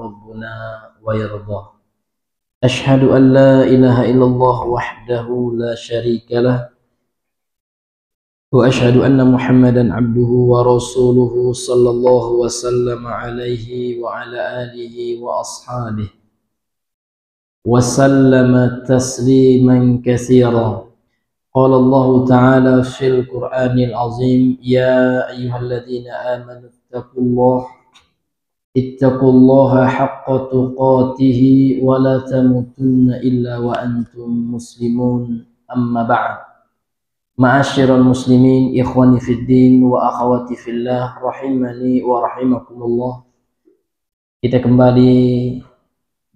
ربنا ويرضاه. أشهد أن لا إله إلا الله وحده لا شريك له، وأشهد أن محمدا عبده ورسوله صلى الله وسلم عليه وعلى آله وأصحابه وسلم تسليما كثيرا. قال الله تعالى في القرآن العظيم: يا أيها الذين آمنوا اتقوا الله حق تقاته ولا تموتن إلا وأنتم مسلمون. أما بعد، ma'asyiral muslimin, ikhwani fid din wa akhwati fillah, rahimani wa rahimakumullah. Kita kembali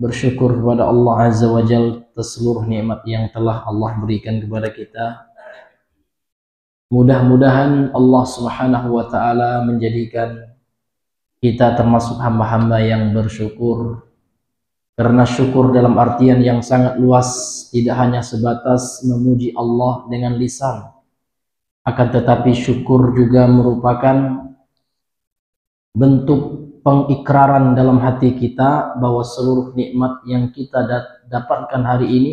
bersyukur kepada Allah Azza wa Jalla atas seluruh nikmat yang telah Allah berikan kepada kita. Mudah-mudahan Allah Subhanahu wa taala menjadikan kita termasuk hamba-hamba yang bersyukur. Karena syukur dalam artian yang sangat luas, tidak hanya sebatas memuji Allah dengan lisan, akan tetapi syukur juga merupakan bentuk pengikraran dalam hati kita bahwa seluruh nikmat yang kita dapatkan hari ini,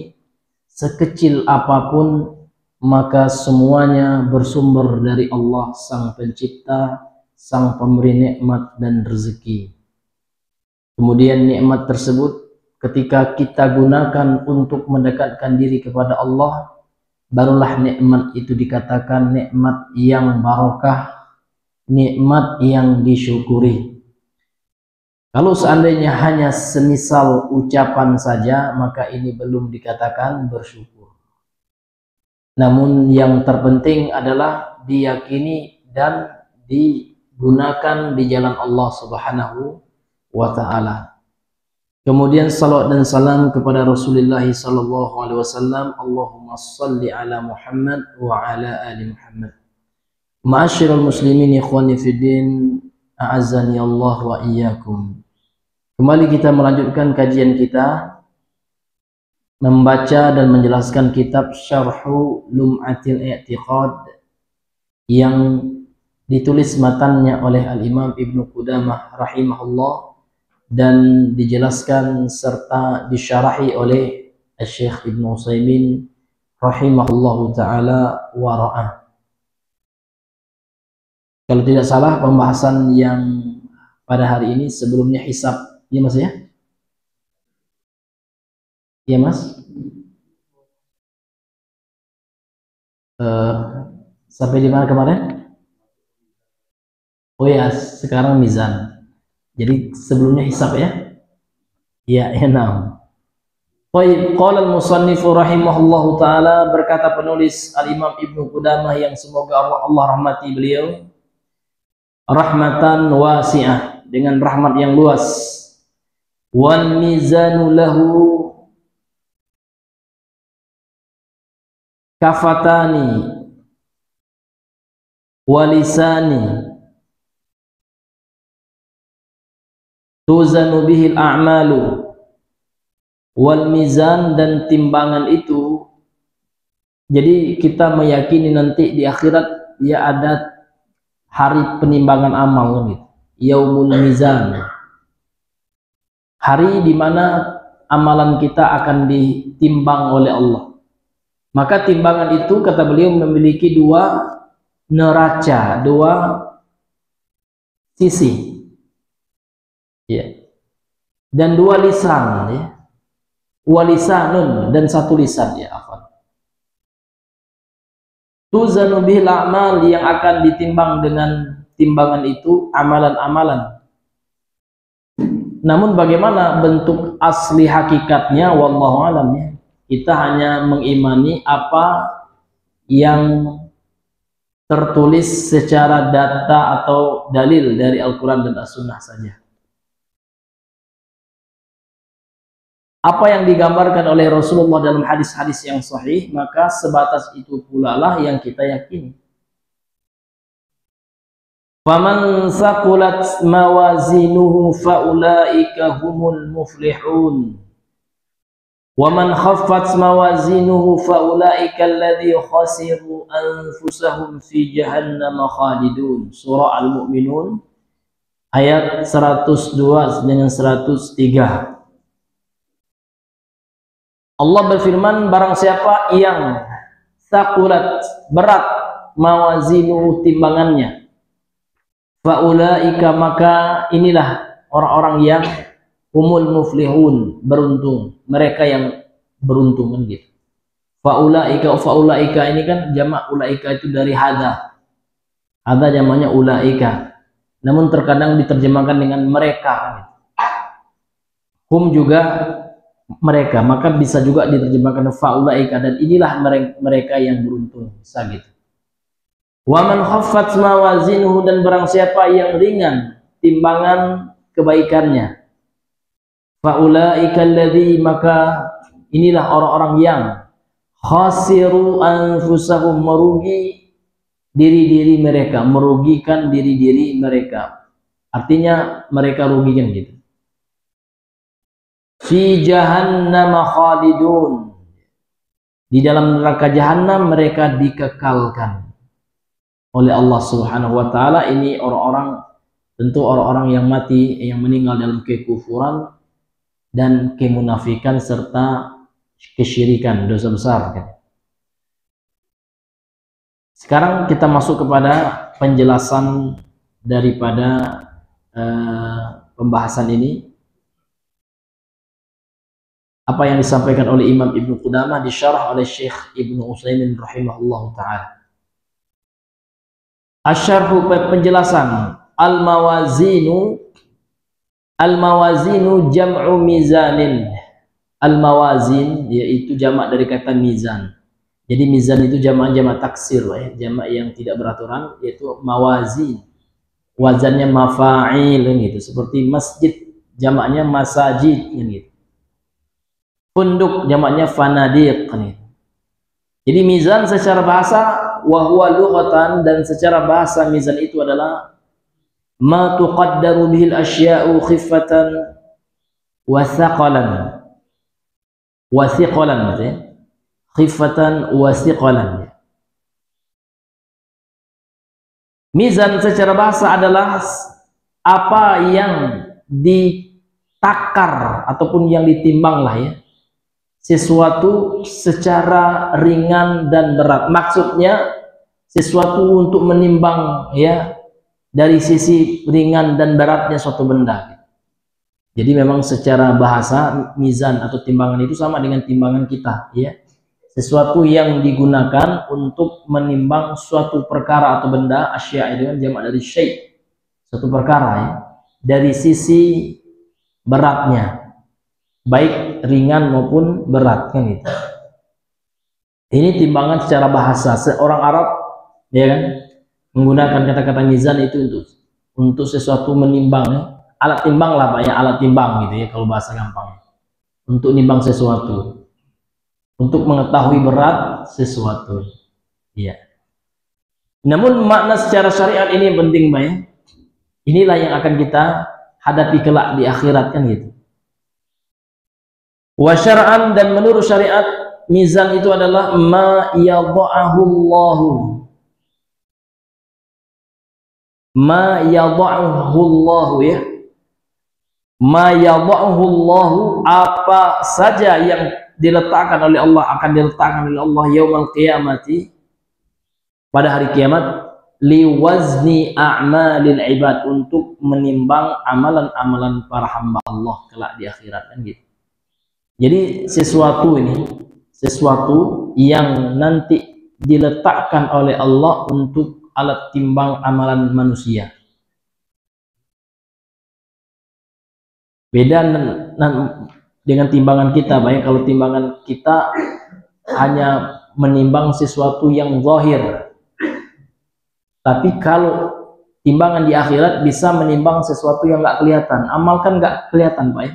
sekecil apapun, maka semuanya bersumber dari Allah Sang Pencipta, Sang Pemberi nikmat dan rezeki. Kemudian nikmat tersebut ketika kita gunakan untuk mendekatkan diri kepada Allah, barulah nikmat itu dikatakan nikmat yang barokah, nikmat yang disyukuri. Kalau seandainya hanya semisal ucapan saja, maka ini belum dikatakan bersyukur. Namun yang terpenting adalah diyakini dan digunakan di jalan Allah Subhanahu wa ta'ala. Kemudian salawat dan salam kepada Rasulullah sallallahu alaihi wasallam. Allahumma salli ala Muhammad wa ala ali Muhammad. Ma'asyiral muslimin, ikhwani fiddin, a'azzani Allah wa iyyakum. Kembali kita melanjutkan kajian kita, membaca dan menjelaskan kitab Syarhu Lum'atil I'tiqad yang ditulis matannya oleh Al-Imam Ibnu Qudamah rahimahullah dan dijelaskan serta disyarahi oleh Syekh Ibnu Utsaimin rahimahullahu taala wa ra'ah. Kalau tidak salah pembahasan yang pada hari ini sebelumnya hisab, ya Mas ya? Iya Mas? Sampai di mana kemarin? Oh ya, sekarang mizan. Jadi sebelumnya hisab ya? Ya, enam. Baik, qala al-musannif rahimahullahu taala, berkata penulis Al-Imam Ibnu Qudamah yang semoga Allah rahmati beliau, rahmatan wasi'ah, dengan rahmat yang luas. Wal mizanu lahu kafatani walisani tuzanu bihil a'malu. Wal mizan, dan timbangan itu, jadi kita meyakini nanti di akhirat dia ada hari penimbangan amal gitu. Yaumul mizan, hari di mana amalan kita akan ditimbang oleh Allah. Maka timbangan itu, kata beliau, memiliki dua neraca, dua sisi, ya, dan dua lisan, ya, walisanun, dan satu lisan, ya, afwan. Tuzanu bihil a'mal, yang akan ditimbang dengan timbangan itu amalan-amalan. Namun bagaimana bentuk asli hakikatnya, wallahu alam, ya. Kita hanya mengimani apa yang tertulis secara data atau dalil dari Al-Quran dan As-Sunnah saja. Apa yang digambarkan oleh Rasulullah dalam hadis-hadis yang sahih, maka sebatas itu pula lah yang kita yakini. Faman saqulat mawazinuhu faulaika humul muflihun. وَمَنْ خَفَّتْ مَوَازِينُهُ فَأُولَئِكَ الَّذِينَ خَسِرُوا أَنفُسَهُمْ فِي جَهَنَّمَ خَالِدُونَ. Surah Al-Mu'minun ayat 102 dengan 103. Allah berfirman, barang siapa yang saqulat, berat, mawazinu, timbangannya, faulaika, maka inilah orang-orang yang humul muflihun, beruntung, mereka yang beruntung kan gitu. Faulaika ini kan jamak ulaika itu dari hada jamaknya ulaika, namun terkadang diterjemahkan dengan mereka kan gitu. Hum juga mereka, maka bisa juga diterjemahkan faulaika, dan inilah mereka yang beruntung, bisa gitu. Wa man khaffat mawazinuhu, dan barang siapa yang ringan timbangan kebaikannya, faulaika alladzi, maka inilah orang-orang yang khasiru anfusahum, merugi diri-diri mereka, merugikan diri-diri mereka, artinya mereka rugikan gitu. Fi jahannam khalidun, di dalam neraka jahanam mereka dikekalkan oleh Allah Subhanahu wa taala. Ini orang-orang, tentu orang-orang yang mati, yang meninggal dalam kekufuran dan kemunafikan serta kesyirikan, dosa besar kan. Sekarang kita masuk kepada penjelasan daripada pembahasan ini, apa yang disampaikan oleh Imam Ibnu Qudamah, disyarah oleh Syekh Ibnu Utsaimin rahimahullah ta'ala. Asyarhu, penjelasan. Al-mawazinu jam'u mizanin. Al-mawazin yaitu jamak dari kata mizan. Jadi mizan itu jamak taksir, ya, jamak yang tidak beraturan, yaitu mawazin. Wazannya mafa'il gitu, seperti masjid jamaknya masajid gitu. Punduk jamaknya fanadiq kan. Jadi mizan secara bahasa wa huwa lughatan, dan secara bahasa mizan itu adalah ma tuqaddaru bihil asya'u khiffatan wa thaqalan. Wa thiqalan gitu ya. Khiffatan wa thiqalan. Mizan secara bahasa adalah apa yang ditakar ataupun yang ditimbang lah ya, sesuatu secara ringan dan berat. Maksudnya sesuatu untuk menimbang ya, dari sisi ringan dan beratnya suatu benda. Jadi memang secara bahasa mizan atau timbangan itu sama dengan timbangan kita ya, sesuatu yang digunakan untuk menimbang suatu perkara atau benda. Asya itu kan jamak dari syai', suatu perkara ya, dari sisi beratnya, baik ringan maupun berat kan itu. Ini timbangan secara bahasa. Seorang Arab ya kan menggunakan kata-kata mizan itu untuk sesuatu menimbang ya. Alat timbang lah Pak ya, alat timbang gitu ya kalau bahasa gampang. Untuk nimbang sesuatu, untuk mengetahui berat sesuatu. Iya. Namun makna secara syariat ini yang penting Pak ya. Inilah yang akan kita hadapi kelak di akhirat kan gitu. Wa syar'an, dan menurut syariat mizan itu adalah ma yadha'ahu Allah. Ma yadha'ahu Allah ya. Ma yadha'ahu Allah, apa saja yang diletakkan oleh Allah, akan diletakkan oleh Allah yaumul qiyamati, pada hari kiamat, liwazni a'malil ibad, untuk menimbang amalan-amalan para hamba Allah kelak di akhirat kan gitu. Jadi sesuatu ini, sesuatu yang nanti diletakkan oleh Allah untuk alat timbang amalan manusia. Beda dengan timbangan kita, baik kalau timbangan kita hanya menimbang sesuatu yang zahir. Tapi kalau timbangan di akhirat bisa menimbang sesuatu yang nggak kelihatan. Amal kan nggak kelihatan Pak ya,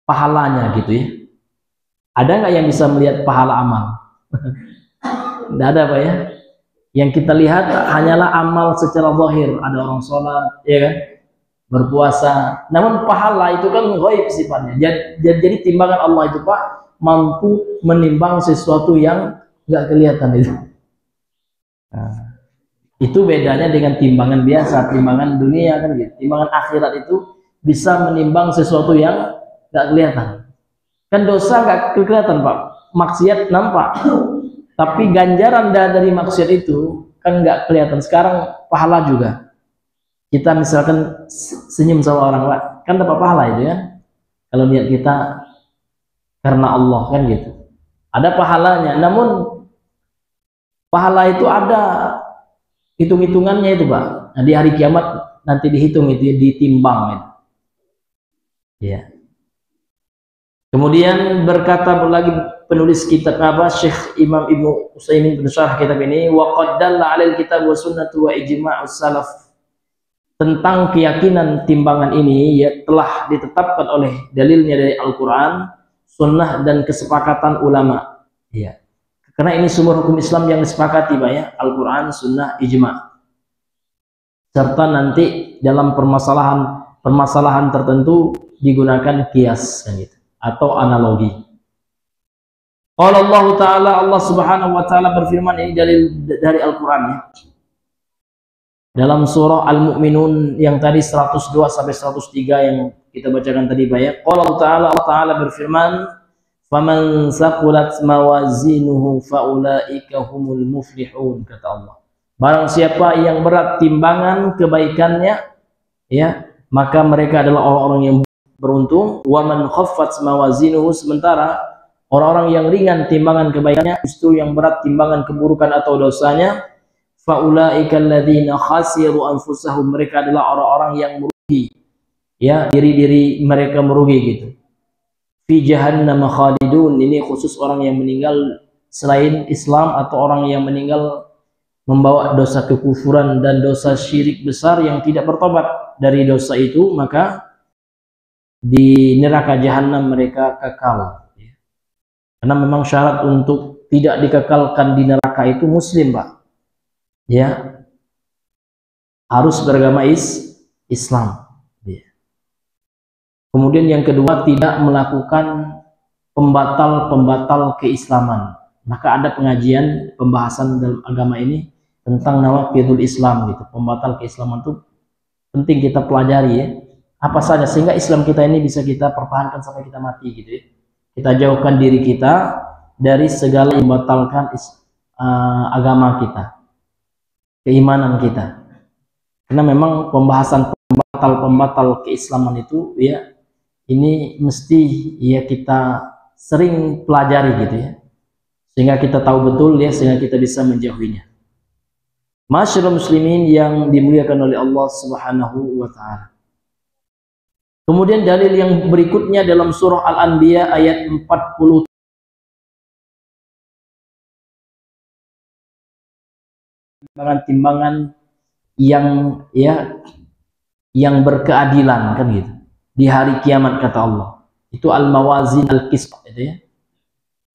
pahalanya gitu ya. Ada nggak yang bisa melihat pahala amal? Nggak ada Pak ya. Yang kita lihat hanyalah amal secara zahir. Ada orang sholat ya kan, berpuasa, namun pahala itu kan ghaib sifatnya. Jadi timbangan Allah itu Pak mampu menimbang sesuatu yang nggak kelihatan itu. Nah, Itu bedanya dengan timbangan biasa, timbangan dunia kan gitu. Timbangan akhirat itu bisa menimbang sesuatu yang nggak kelihatan. Kan dosa nggak kelihatan Pak, maksiat nampak. Tapi ganjaran dari maksiat itu kan nggak kelihatan. Sekarang pahala juga. Kita misalkan senyum sama orang lain, kan dapat pahala itu ya. Kalau niat kita karena Allah kan gitu. Ada pahalanya. Namun pahala itu ada hitung-hitungannya itu Pak. Nah, di hari kiamat nanti dihitung itu, ditimbang itu. Ya. Kemudian berkata lagi penulis kitab Syekh Imam Ibnu Utsaimin pensyarah kitab ini, wa qad dalla 'alal kitab wa sunnatu wa ijma'us salaf. Tentang keyakinan timbangan ini ya telah ditetapkan oleh dalilnya dari Al-Qur'an, sunnah dan kesepakatan ulama. Ya. Karena ini sumber hukum Islam yang disepakati Pak ya, Al-Quran, Sunnah, Ijma'. Serta nanti dalam permasalahan tertentu digunakan kias kan gitu, atau analogi. Qala Allah Ta'ala, Allah Subhanahu wa Ta'ala berfirman, ini dari Al-Quran ya. Dalam surah Al-Mu'minun yang tadi 102 sampai 103 yang kita bacakan tadi Pak ya. Qala Allah Ta'ala berfirman, faman saqulat mawazinuhu faulaika humul muflihun, kata Allah. Barang siapa yang berat timbangan kebaikannya ya, maka mereka adalah orang-orang yang beruntung. Wa man khaffat mawazinuhu, sementara orang-orang yang ringan timbangan kebaikannya, justru yang berat timbangan keburukan atau dosanya, faulaika alladzina khasiru anfusahum, mereka adalah orang-orang yang merugi ya, diri-diri mereka merugi gitu. Fi jahannam khalidun, ini khusus orang yang meninggal selain Islam atau orang yang meninggal membawa dosa kekufuran dan dosa syirik besar yang tidak bertobat dari dosa itu, maka di neraka jahanam mereka kekal. Karena memang syarat untuk tidak dikekalkan di neraka itu muslim Pak ya, harus beragama Islam. Kemudian yang kedua, tidak melakukan pembatal keislaman. Maka ada pengajian pembahasan dalam agama ini tentang nawaqidul Islam gitu. Pembatal keislaman itu penting kita pelajari ya. Apa saja sehingga Islam kita ini bisa kita pertahankan sampai kita mati gitu ya. Kita jauhkan diri kita dari segala yang membatalkan agama kita, keimanan kita. Karena memang pembahasan pembatal keislaman itu ya, ini mesti ya kita sering pelajari gitu ya, sehingga kita tahu betul ya, sehingga kita bisa menjauhinya. Masyarul muslimin yang dimuliakan oleh Allah Subhanahu wa Ta'ala. Kemudian dalil yang berikutnya dalam surah Al-Anbiya ayat 40, timbangan yang ya, yang berkeadilan kan gitu di hari kiamat, kata Allah. Itu al-mawazin al-qist itu ya.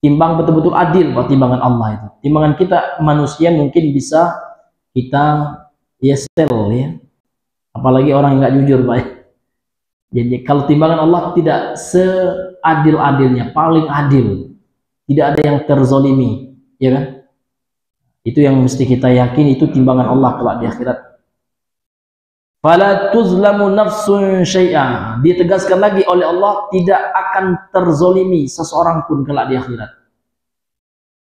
Timbang betul-betul adil Pak, timbangan Allah itu. Timbangan kita manusia mungkin bisa kita ya sel ya. Apalagi orang yang nggak jujur Pak. Jadi kalau timbangan Allah tidak seadil-adilnya, paling adil. Tidak ada yang terzolimi, ya kan? Itu yang mesti kita yakin, itu timbangan Allah kelak di akhirat. Fala tuzlamu nafsun syai'a. Ditegaskan lagi oleh Allah, tidak akan terzolimi seseorang pun kelak di akhirat.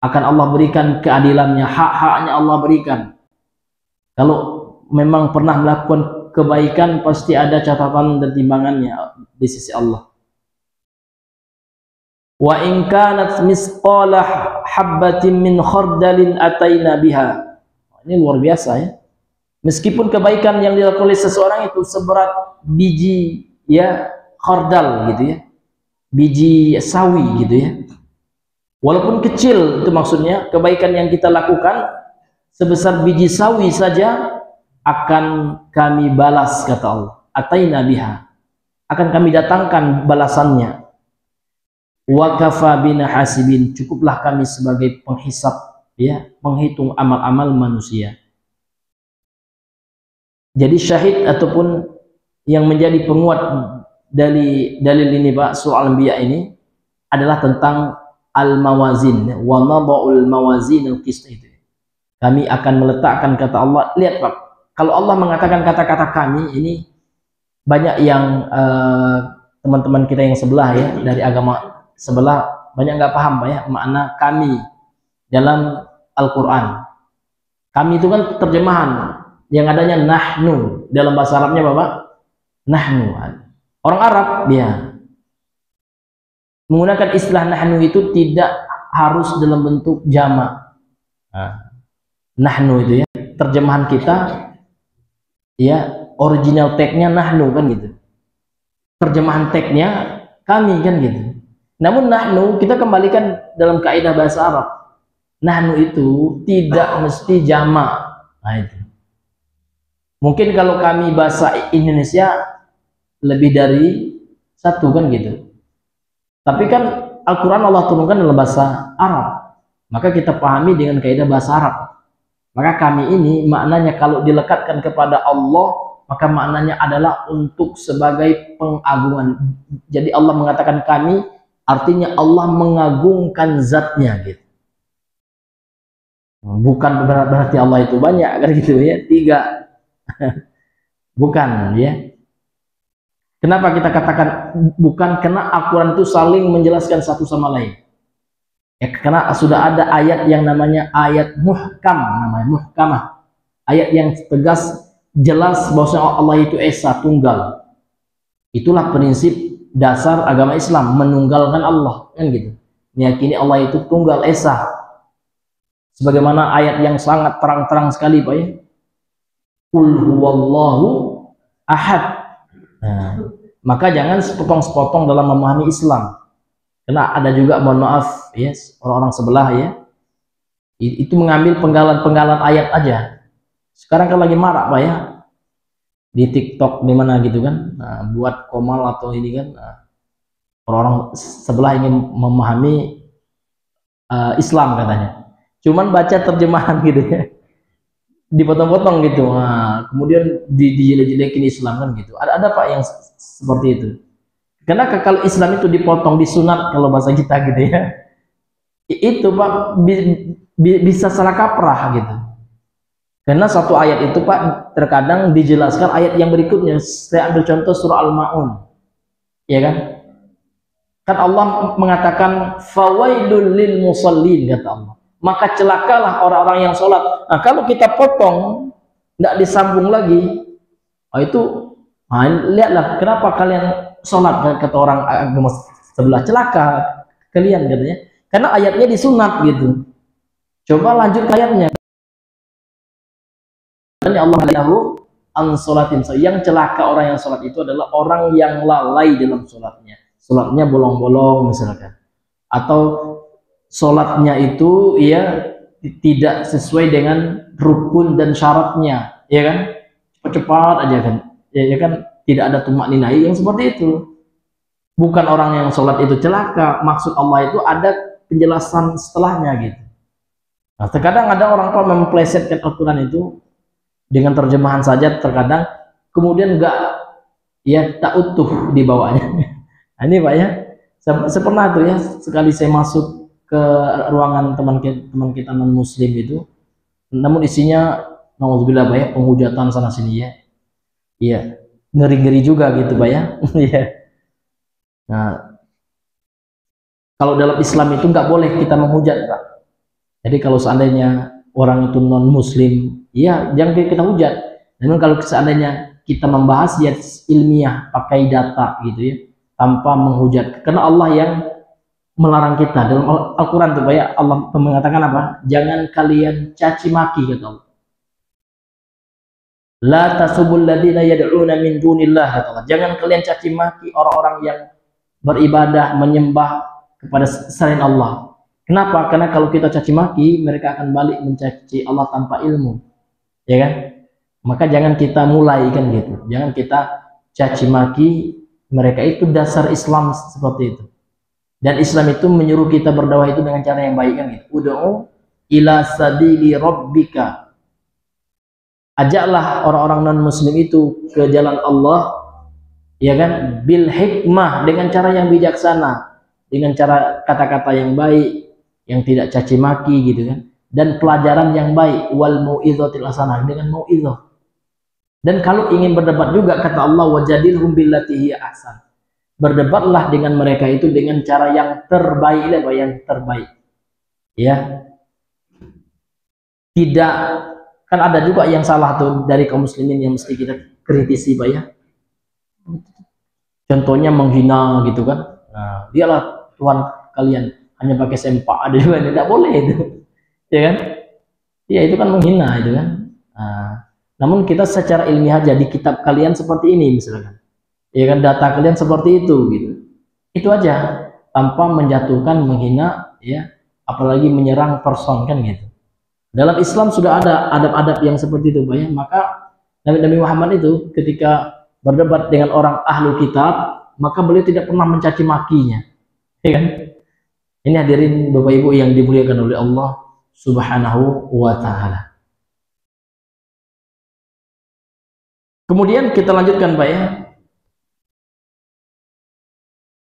Akan Allah berikan keadilannya, hak-haknya Allah berikan. Kalau memang pernah melakukan kebaikan, pasti ada catatan dan timbangannya di sisi Allah. Wa in kanat misqala habbatin min khardalin ataina biha. Ini luar biasa ya. Meskipun kebaikan yang dilakukan oleh seseorang itu seberat biji ya khardal gitu ya, biji sawi gitu ya, walaupun kecil, itu maksudnya kebaikan yang kita lakukan sebesar biji sawi saja akan kami balas, kata Allah. Ataina biha, akan kami datangkan balasannya. Wa kafa bina hasibin, cukuplah kami sebagai penghisap ya, penghitung amal-amal manusia. Jadi syahid ataupun yang menjadi penguat dari dalil ini Pak, surah Al-Anbiya ini adalah tentang al-mawazin, wa nadha'ul mawazin al-qist itu. Kami akan meletakkan kata Allah. Lihat Pak, kalau Allah mengatakan kata-kata kami, ini banyak yang teman-teman kita yang sebelah ya, dari agama sebelah, banyak nggak paham Pak ya, makna kami dalam Al-Quran. Kami itu kan terjemahan, yang adanya nahnu, dalam bahasa Arabnya Bapak, nahnu. Orang Arab dia menggunakan istilah nahnu itu tidak harus dalam bentuk jamak. Nahnu itu ya, terjemahan kita ya, original tag-nya nahnu kan gitu, terjemahan tag-nya kami kan gitu. Namun nahnu kita kembalikan dalam kaidah bahasa Arab, nahnu itu tidak mesti jamak. Nah itu mungkin kalau kami bahasa Indonesia lebih dari satu kan gitu, tapi kan Al-Quran Allah turunkan dalam bahasa Arab, maka kita pahami dengan kaidah bahasa Arab. Maka kami ini maknanya kalau dilekatkan kepada Allah, maka maknanya adalah untuk sebagai pengagungan. Jadi Allah mengatakan kami, artinya Allah mengagungkan zatnya gitu. Bukan berarti Allah itu banyak kan gitu ya, tiga. Bukan ya. Kenapa kita katakan bukan? Karena Al-Quran itu saling menjelaskan satu sama lain. Ya, karena sudah ada ayat yang namanya ayat muhkam, namanya muhkamah. Ayat yang tegas, jelas bahwa Allah itu esa, tunggal. Itulah prinsip dasar agama Islam, menunggalkan Allah kan gitu. Meyakini Allah itu tunggal esa. Sebagaimana ayat yang sangat terang-terang sekali Pak ya. Qul huwallahu ahad. Nah, maka jangan sepotong-sepotong dalam memahami Islam. Karena ada juga, mohon maaf ya, orang-orang sebelah ya, itu mengambil penggalan-penggalan ayat aja. Sekarang kan lagi marak Pak ya, di TikTok di mana gitu kan, nah, buat komal atau ini kan, nah, orang-orang sebelah ingin memahami Islam katanya, cuman baca terjemahan gitu ya, dipotong-potong gitu, nah, kemudian dijelek-jelekin Islam kan gitu. Ada Pak yang seperti itu. Karena kalau Islam itu dipotong, disunat kalau bahasa kita gitu ya, itu Pak bisa salah kaprah gitu. Karena satu ayat itu Pak terkadang dijelaskan ayat yang berikutnya. Saya ambil contoh surah Al-Ma'un, ya kan? Kan Allah mengatakan fawailul lil musallin, kata Allah. Maka celakalah orang-orang yang sholat. Nah kalau kita potong, tidak disambung lagi, itu lihatlah kenapa kalian sholat, kata orang agama sebelah, celaka kalian katanya, karena ayatnya disunat gitu. Coba lanjut ayatnya, Allah lahu an sholatin, yang celaka orang yang sholat itu adalah orang yang lalai dalam sholatnya bolong-bolong misalkan, atau sholatnya itu ya tidak sesuai dengan rukun dan syaratnya, ya kan, cepat-cepat aja kan, ya kan, tidak ada tumak ninai yang seperti itu. Bukan orang yang sholat itu celaka, maksud Allah itu ada penjelasan setelahnya gitu. Nah, terkadang ada orang tua memplesetkan Al-Quran itu dengan terjemahan saja, terkadang kemudian enggak ya, tak utuh dibawanya. Nah, ini Pak ya, saya pernah tuh ya, sekali saya masuk ke ruangan teman kita non muslim itu, namun isinya nauzubillah Pak ya, penghujatan sana sini ya. Iya, ngeri-ngeri juga gitu Pak ya. Iya. Nah, kalau dalam Islam itu nggak boleh kita menghujat Pak. Jadi kalau seandainya orang itu non muslim, ya jangan kita hujat. Namun kalau seandainya kita membahas ya ilmiah, pakai data gitu ya, tanpa menghujat. Karena Allah yang melarang kita dalam Al-Quran tuh Pak ya, Allah mengatakan apa? Jangan kalian caci maki, kata Allah. La tasubul ladina yad'una min dunillah, kata Allah. Jangan kalian caci maki orang-orang yang beribadah, menyembah kepada selain Allah. Kenapa? Karena kalau kita caci maki, mereka akan balik mencaci Allah tanpa ilmu, ya kan? Maka jangan kita mulai kan gitu. Jangan kita caci maki mereka, itu dasar Islam seperti itu. Dan Islam itu menyuruh kita berdakwah itu dengan cara yang baik kan gitu. Ud'u ila sabili rabbika. Ajaklah orang-orang non muslim itu ke jalan Allah, ya kan, bil hikmah, dengan cara yang bijaksana, dengan cara kata-kata yang baik, yang tidak caci maki gitu kan. dan pelajaran yang baik, wal mau'izatil hasanah, dengan mau'izah. Dan kalau ingin berdebat juga, kata Allah, wajadilhum billati hiya ahsan, berdebatlah dengan mereka itu dengan cara yang terbaik, yang terbaik. Ya, tidak, kan ada juga yang salah tuh dari kaum muslimin yang mesti kita kritisi, Pak ya. Contohnya menghina gitu kan. Nah, dialah Tuhan kalian, hanya pakai sempak, ada juga tidak boleh itu. Ya kan? Ya itu kan menghina itu kan. Nah, namun kita secara ilmiah jadi kitab kalian seperti ini misalkan. Ya kan, data kalian seperti itu gitu. Itu aja, tanpa menjatuhkan, menghina ya, apalagi menyerang person kan gitu. Dalam Islam sudah ada adab-adab yang seperti itu, Pak ya. Maka Nabi Muhammad itu ketika berdebat dengan orang ahlu kitab, maka beliau tidak pernah mencaci makinya. Ya kan? Ini hadirin Bapak Ibu yang dimuliakan oleh Allah Subhanahu wa taala. Kemudian kita lanjutkan, Pak ya.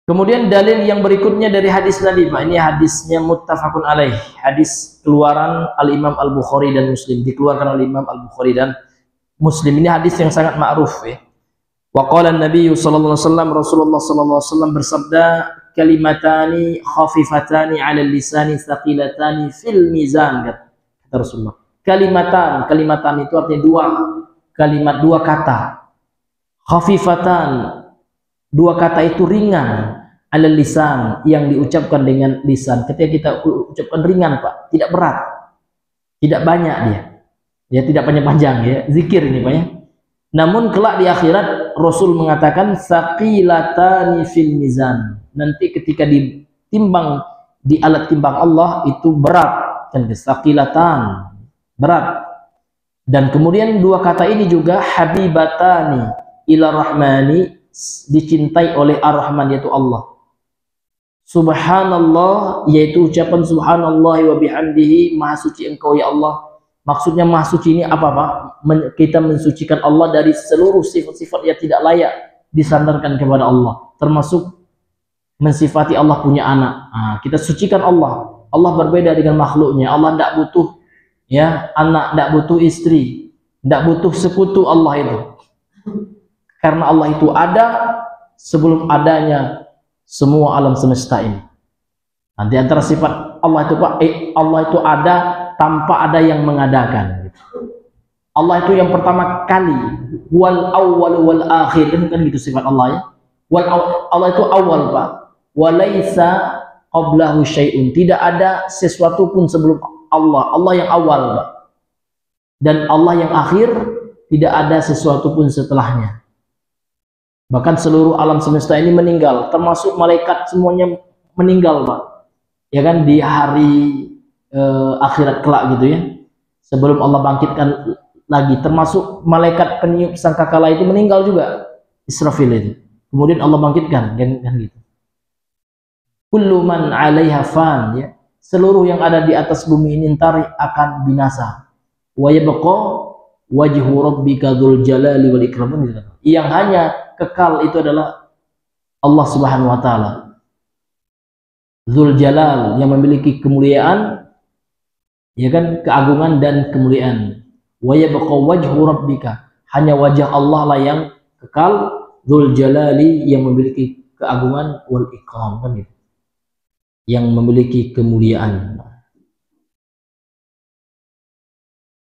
Kemudian dalil yang berikutnya dari hadis tadi, Pak. Ini hadisnya muttafaqun alaih. Hadis keluaran Al-Imam Al-Bukhari dan Muslim, dikeluarkan oleh Imam Al-Bukhari dan Muslim. Ini hadis yang sangat ma'ruf ya. Wa qala an-nabiy sallallahu alaihi wasallam, Rasulullah sallallahu alaihi wasallam bersabda, kalimatani khafifatani 'ala lisani thaqilatani fil mizan, kata Rasulullah. Kalimatan itu artinya dua kalimat, dua kata. Khafifatan, dua kata itu ringan, 'ala lisan, yang diucapkan dengan lisan. Ketika kita ucapkan ringan, Pak, tidak berat, tidak banyak dia. Ya tidak panjang-panjang ya, zikir ini, Pak ya. Namun kelak di akhirat Rasul mengatakan saqilatani fil mizan. Nanti ketika ditimbang di alat timbang Allah itu berat, kan, saqilatan, berat. Dan kemudian dua kata ini juga habibatani ila rahmani, dicintai oleh ar-Rahman, yaitu Allah. Subhanallah, yaitu ucapan subhanallah wa bihamdihi, maha suci engkau ya Allah. Maksudnya maha suci ini apa, Pak? Kita mensucikan Allah dari seluruh sifat-sifat yang tidak layak disandarkan kepada Allah, termasuk mensifati Allah punya anak. Nah, kita sucikan Allah. Allah berbeda dengan makhluknya. Allah tidak butuh ya anak, tidak butuh istri, tidak butuh sekutu. Allah itu, karena Allah itu ada sebelum adanya semua alam semesta ini. Nanti antara sifat Allah itu, Pak, Allah itu ada tanpa ada yang mengadakan. Allah itu yang pertama kali, wal awwal wal akhir, kan gitu sifat Allah ya. Allah itu awal, Pak. Walaisa qablahu syai'un, tidak ada sesuatu pun sebelum Allah. Allah yang awal, Pak. Dan Allah yang akhir, tidak ada sesuatu pun setelahnya. Bahkan seluruh alam semesta ini meninggal, termasuk malaikat semuanya meninggal, Pak. Ya kan, di hari akhirat kelak gitu ya. Sebelum Allah bangkitkan lagi, termasuk malaikat peniup sangkakala itu meninggal juga, Israfil itu. Kemudian Allah bangkitkan, kan gitu. Kullu man 'alaiha fan, ya. Seluruh yang ada di atas bumi ini ntar akan binasa. Wa yabqa wajhu rabbika dzul jalali wal ikram. Yang hanya kekal itu adalah Allah Subhanahu wa taala. Dzul jalal, yang memiliki kemuliaan, ya kan, keagungan dan kemuliaan. Wa yabqa wajhu rabbika, hanya wajah Allah lah yang kekal. Dzul jalali, yang memiliki keagungan, wal ikram, kan gitu, yang memiliki kemuliaan.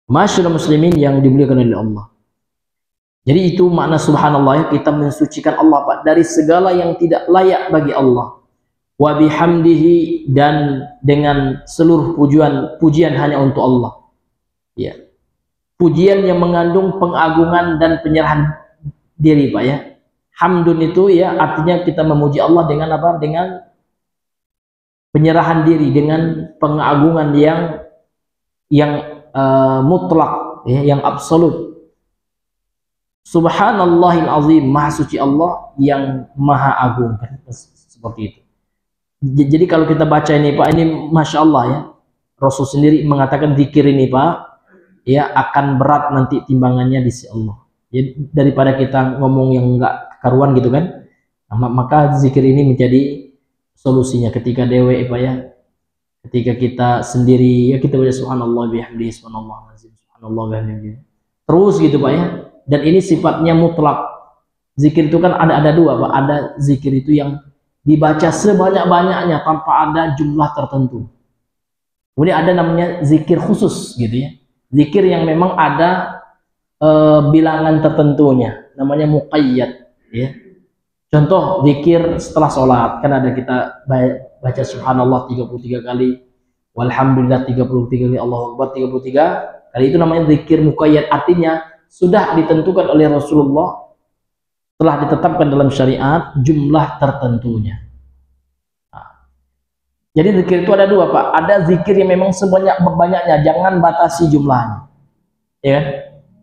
Masyaallah muslimin yang dimuliakan oleh Allah. Jadi itu makna subhanallah ya, kita mensucikan Allah, Pak, dari segala yang tidak layak bagi Allah. Wa bihamdihi, dan dengan seluruh pujian hanya untuk Allah. Ya. Pujian yang mengandung pengagungan dan penyerahan diri, Pak ya. Hamdun itu ya artinya kita memuji Allah dengan apa? Dengan penyerahan diri, dengan pengagungan yang mutlak ya, yang absolut. Subhanallahil azim, maha suci Allah yang maha agung, kan? Seperti itu. Jadi kalau kita baca ini, Pak, ini Masya Allah ya, Rasul sendiri mengatakan zikir ini, Pak, ya akan berat nanti timbangannya di sisi Allah. Jadi daripada kita ngomong yang enggak karuan gitu kan, maka zikir ini menjadi solusinya ketika dewe, Pak ya, Ketika kita sendiri ya kita baca subhanallah bihamdihi subhanallah azim subhanallah bihamdihi. Terus gitu Pak ya. Dan ini sifatnya mutlak. Zikir itu kan ada dua Pak. Ada zikir itu yang dibaca sebanyak-banyaknya tanpa ada jumlah tertentu. Kemudian ada namanya zikir khusus gitu ya. Zikir yang memang ada bilangan tertentunya, namanya muqayyad ya. Contoh zikir setelah sholat, kan ada kita baca subhanallah 33 kali, walhamdulillah 33 kali, Allahu akbar 33 kali, itu namanya zikir muqayyad. Artinya sudah ditentukan oleh Rasulullah, telah ditetapkan dalam syariat jumlah tertentunya. Jadi zikir itu ada dua Pak, ada zikir yang memang sebanyak-banyaknya, jangan batasi jumlahnya ya.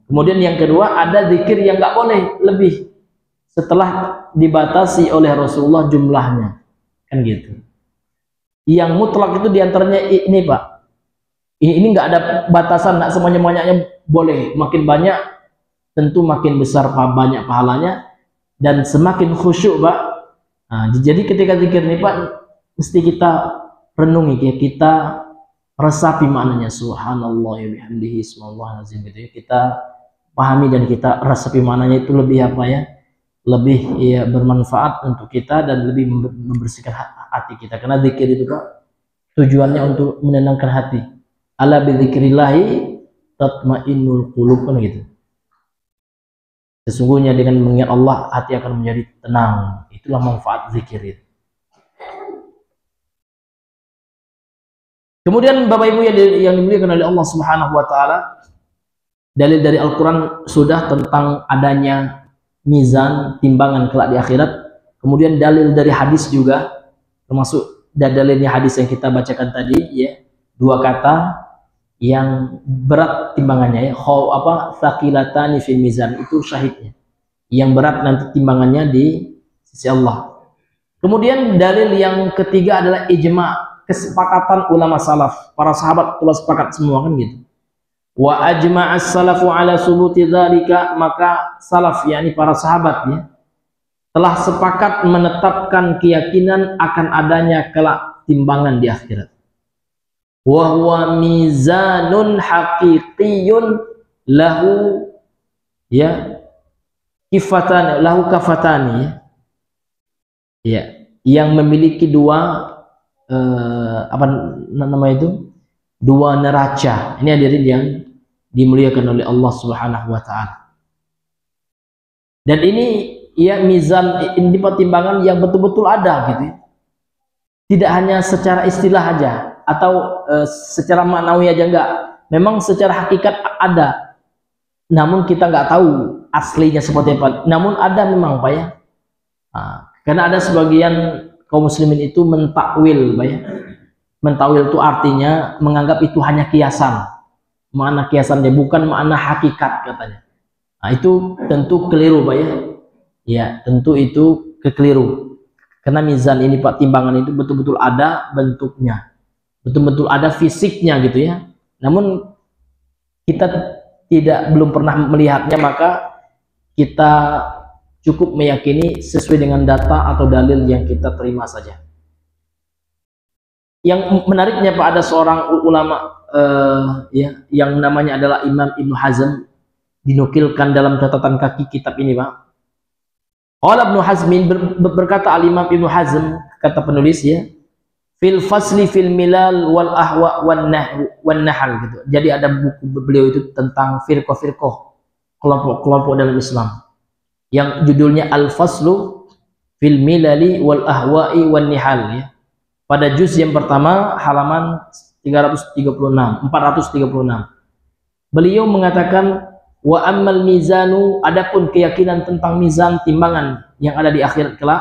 Kemudian yang kedua ada zikir yang nggak boleh lebih setelah dibatasi oleh Rasulullah jumlahnya, kan gitu. Yang mutlak itu diantaranya ini Pak, ini nggak ada batasan, nggak semuanya-banyaknya boleh, makin banyak tentu makin besar banyak pahalanya dan semakin khusyuk Pak. Nah, jadi ketika zikir ini Pak mesti kita renungi ya, kita resapi maknanya subhanallah ya bihamdihi subhanallah azim gitu ya, kita pahami dan kita resapi maknanya, itu lebih apa ya, lebih ya bermanfaat untuk kita dan lebih membersihkan hati kita, karena zikir itu Pak tujuannya untuk menenangkan hati. Ala bidzikrillahi tatmainnul qulub, kan gitu. Sesungguhnya dengan mengingat Allah hati akan menjadi tenang, itulah manfaat zikir itu. Kemudian Bapak Ibu yang dimuliakan oleh Allah Subhanahu wa taala, dalil dari Al-Qur'an sudah tentang adanya mizan, timbangan kelak di akhirat. Kemudian dalil dari hadis juga, termasuk dalilnya hadis yang kita bacakan tadi ya, dua kata yang berat timbangannya ya, tsaqilatani fil mizan, itu syahidnya. Yang berat nanti timbangannya di sisi Allah. Kemudian dalil yang ketiga adalah ijma', kesepakatan ulama salaf, para sahabat telah sepakat semua, kan gitu. Wa ajma'as salafu ala subuti dzalika, maka salaf yakni para sahabat ya telah sepakat menetapkan keyakinan akan adanya kelak timbangan di akhirat. Wa huwa mizanun haqiqiyyun lahu ya kifatan, lahu kafatani ya, yang memiliki dua apa namanya itu, dua neraca. Ini hadirin yang dimuliakan oleh Allah Subhanahu wa taala. Dan ini ya mizan, ini pertimbangan yang betul-betul ada gitu ya. Tidak hanya secara istilah aja atau secara maknawi aja, enggak. Memang secara hakikat ada. Namun kita nggak tahu aslinya seperti apa. Namun ada memang Pak ya. Nah, karena ada sebagian kaum muslimin itu mentakwil Pak ya. Mentakwil itu artinya menganggap itu hanya kiasan, makna kiasannya bukan makna hakikat katanya. Nah, itu tentu keliru Pak ya. Ya, tentu itu kekeliru. Karena mizan ini Pak, timbangan itu betul-betul ada bentuknya, betul-betul ada fisiknya gitu ya. Namun kita belum pernah melihatnya, maka kita cukup meyakini sesuai dengan data atau dalil yang kita terima saja. Yang menariknya Pak, ada seorang ulama ya yang namanya adalah Imam Ibnu Hazm, dinukilkan dalam catatan kaki kitab ini Pak. Qala Ibnu Hazmin, berkata al-Imam Ibnu Hazm, kata penulis ya, fil fasli fil milal wal ahwa wan nahal gitu. Jadi ada buku beliau itu tentang firqah-firqah, kelompok-kelompok dalam Islam, yang judulnya Al-Faslu fil milali wal ahwa'i wan nihal ya. Pada juz yang pertama halaman 436. Beliau mengatakan, wa ammal mizanu, adapun keyakinan tentang mizan, timbangan yang ada di akhirat kelak,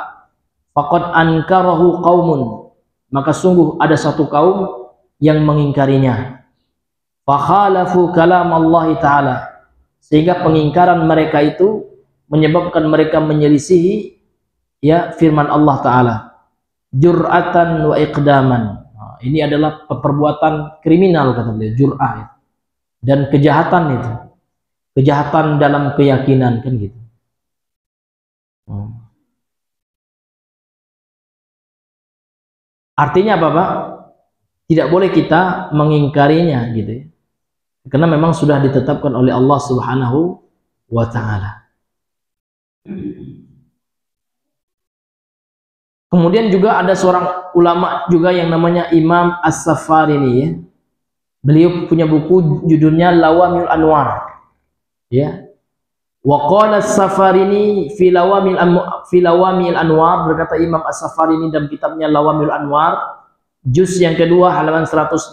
faqad ankarahu qaumun, maka sungguh ada satu kaum yang mengingkarinya. Fa khalafu kalam Allah taala, sehingga pengingkaran mereka itu menyebabkan mereka menyelisihi ya firman Allah taala. Jur'atan wa iqdaman. Nah, ini adalah perbuatan kriminal kata beliau, jur'ah, dan kejahatan itu. Kejahatan dalam keyakinan, kan gitu. Artinya apa Pak? tidak boleh kita mengingkarinya gitu ya. Karena memang sudah ditetapkan oleh Allah Subhanahu wa taala. Kemudian juga ada seorang ulama juga yang namanya Imam As-Safarini ya. Beliau punya buku judulnya Lawamil Anwar. Ya. Wa qala As-Safarini fi Lawamil Anwar, berkata Imam As-Safarini dalam kitabnya Lawamil Anwar, juz yang kedua halaman 185,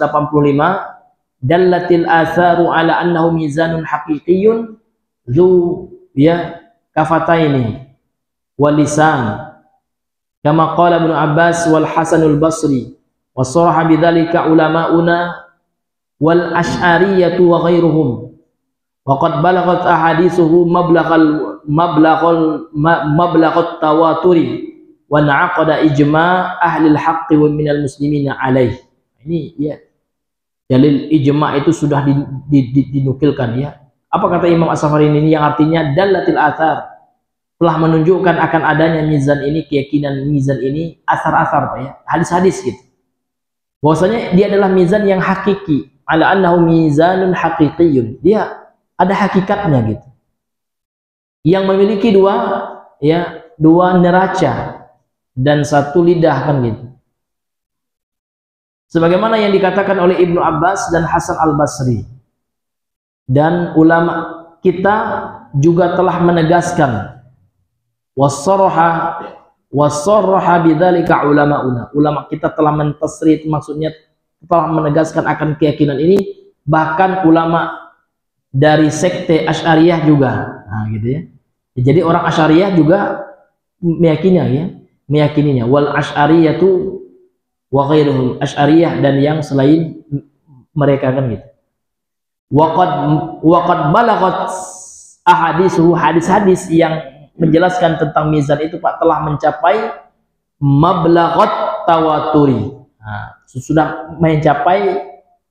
dallatil atharu ala annahu mizanun haqiqiyyun dzu ya kafataini wal lisan. Kama qala Ibnu Abbas wal Hasanul Basri wa sharaha bidzalika ulama'una wal Asy'ariyatu wa ghairuhum wa qad balaghat ahaditsuhu mablaghat tawaturi wa na'aqada ijma' ahli al-haqqi wa minal muslimina alaih. Ini ya dalil ijma' itu sudah dinukilkan ya. Apa kata Imam As-Safarini ini yang artinya dallatil athar, telah menunjukkan akan adanya mizan ini, keyakinan mizan ini, asar-asar Pak ya, hadis-hadis gitu. Bahwasanya dia adalah mizan yang hakiki, ala annahu mizanun haqiqiyyun. Dia ada hakikatnya gitu. Yang memiliki dua neraca dan satu lidah kan gitu. Sebagaimana yang dikatakan oleh Ibnu Abbas dan Hasan Al-Basri. Dan ulama kita juga telah menegaskan wasarraha bidzalika ulama'una. Ulama kita telah mentasrih, maksudnya telah menegaskan akan keyakinan ini, bahkan ulama dari sekte Asy'ariyah juga. Nah, gitu ya. Jadi orang Asy'ariyah juga meyakininya. Wal Asy'ariyatu wa ghairuhum, Asy'ariyah dan yang selain mereka kan gitu. Waqad balaghat ahaditsu, hadis-hadis yang menjelaskan tentang mizan itu Pak telah mencapai mablaghat tawaturi. Nah, sudah mencapai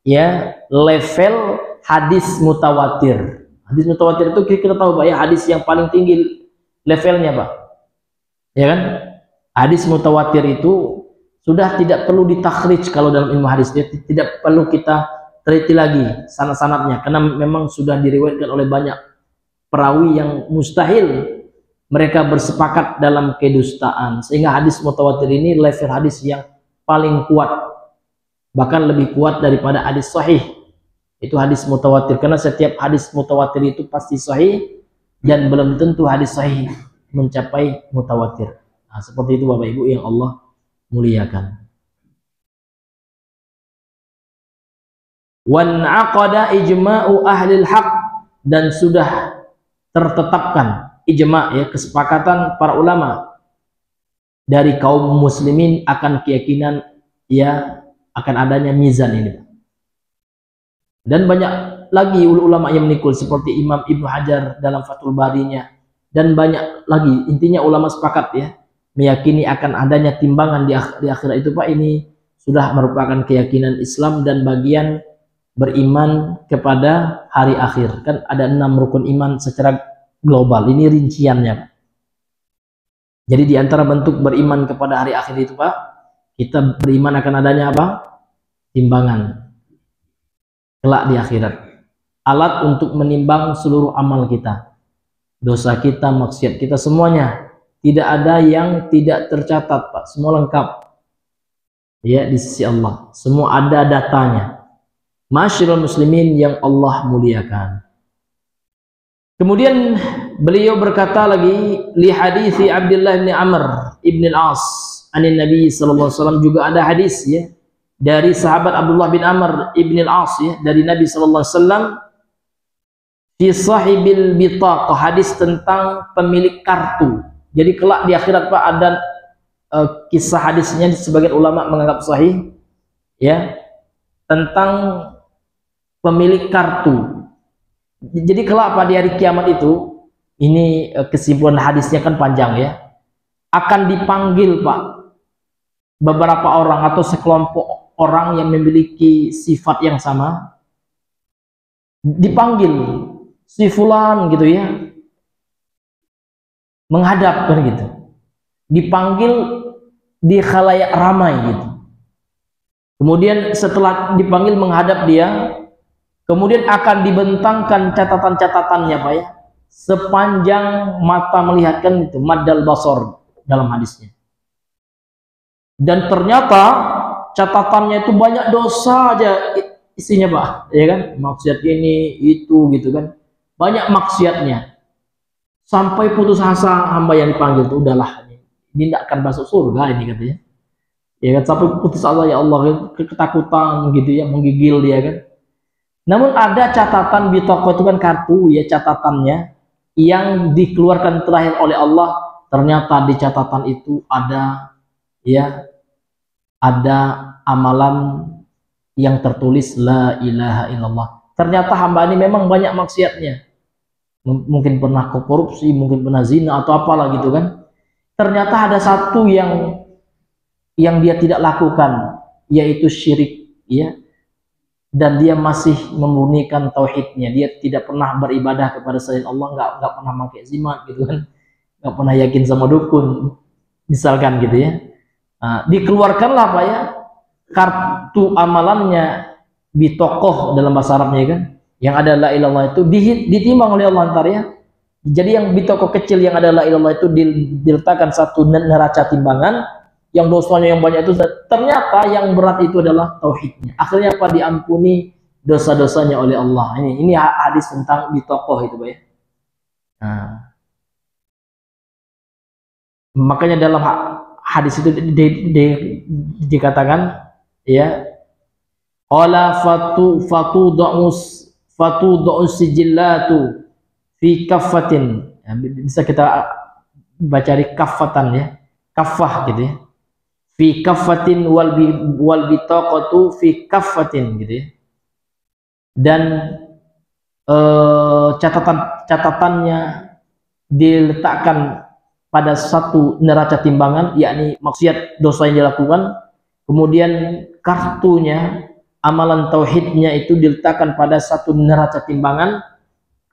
ya level hadis mutawatir. Hadis mutawatir itu kita tahu Pak ya, hadis yang paling tinggi levelnya Pak. Ya kan? Hadis mutawatir itu sudah tidak perlu ditakhrij kalau dalam ilmu hadis, tidak perlu kita teliti lagi sanad-sanadnya karena memang sudah diriwayatkan oleh banyak perawi yang mustahil mereka bersepakat dalam kedustaan, sehingga hadis mutawatir ini level hadis yang paling kuat, bahkan lebih kuat daripada hadis sahih. Itu hadis mutawatir, karena setiap hadis mutawatir itu pasti sahih dan belum tentu hadis sahih mencapai mutawatir. Nah, seperti itu Bapak Ibu yang Allah muliakan. Wan aqada ijma'u ahlil haq, dan sudah tertetapkan ijma' ya, kesepakatan para ulama dari kaum muslimin akan keyakinan ya akan adanya mizan ini. Dan banyak lagi ulama yang menikul seperti Imam Ibnu Hajar dalam Fathul Barinya, dan banyak lagi. Intinya ulama sepakat ya meyakini akan adanya timbangan di akhirat itu Pak. Ini sudah merupakan keyakinan Islam dan bagian beriman kepada hari akhir. Kan ada 6 rukun iman secara global, ini rinciannya. Jadi di antara bentuk beriman kepada hari akhir itu Pak, kita beriman akan adanya apa? Timbangan kelak di akhirat, alat untuk menimbang seluruh amal kita, dosa kita, maksiat kita, semuanya. Tidak ada yang tidak tercatat Pak, semua lengkap ya di sisi Allah, semua ada datanya. Masyarul muslimin yang Allah muliakan. Kemudian beliau berkata lagi, li hadithi Abdullah bin Amr ibn al-As anin Nabi sallallahu alaihi wasallam, juga ada hadis ya dari sahabat Abdullah bin Amr ibn al-As ya dari Nabi sallallahu alaihi wasallam, fi sahibil bitaqah, hadis tentang pemilik kartu. Jadi kelak di akhirat Pak ada kisah hadisnya, sebagian ulama menganggap sahih ya, tentang pemilik kartu. Jadi kelak pada hari kiamat itu, ini kesimpulan hadisnya kan panjang ya, akan dipanggil Pak beberapa orang atau sekelompok orang yang memiliki sifat yang sama, dipanggil si fulan gitu ya, menghadap kan gitu, dipanggil di khalayak ramai gitu. Kemudian setelah dipanggil menghadap dia, kemudian akan dibentangkan catatan-catatannya Pak ya, sepanjang mata melihatkan itu, maddal basar dalam hadisnya. Dan ternyata catatannya itu banyak dosa aja isinya Pak, ya kan? Maksiat ini itu gitu kan. Banyak maksiatnya. Sampai putus asa hamba yang dipanggil itu, udahlah ini tidak akan masuk surga ini katanya. Ya kan, sampai putus asa, ya Allah, ketakutan gitu ya, menggigil dia kan. Namun ada catatan bitaqah itu kan kartu ya, catatannya yang dikeluarkan terakhir oleh Allah. Ternyata di catatan itu ada ya, ada amalan yang tertulis la ilaha illallah. Ternyata hamba ini memang banyak maksiatnya. Mungkin pernah korupsi, mungkin pernah zina atau apalah gitu kan. Ternyata ada satu yang dia tidak lakukan, yaitu syirik ya. Dan dia masih memurnikan tauhidnya. Dia tidak pernah beribadah kepada selain Allah, nggak pernah pakai zimat gitu kan. Nggak pernah yakin sama dukun misalkan gitu ya. Nah, dikeluarkanlah Pak ya kartu amalannya bitokoh dalam bahasa Arabnya kan, yang ada la ilallah itu ditimbang oleh Allah ntar ya. Jadi yang bitokoh kecil yang ada la ilallah itu diletakkan satu neraca timbangan, yang dosanya yang banyak itu ternyata yang berat itu adalah tauhidnya. Akhirnya apa? Diampuni dosa-dosanya oleh Allah. Ini hadis tentang bitokoh itu Pak ya. Nah, makanya dalam hadis itu dikatakan ya, qala fatudu sijillatu fi kaffatin. Ya, bisa kita baca di kaffatan ya, kaffah gitu ya, fi kaffatin wal bitaqatu fi kaffatin gitu ya. Dan catatannya diletakkan pada satu neraca timbangan, yakni maksiat dosa yang dilakukan. Kemudian kartunya, amalan tauhidnya itu diletakkan pada satu neraca timbangan.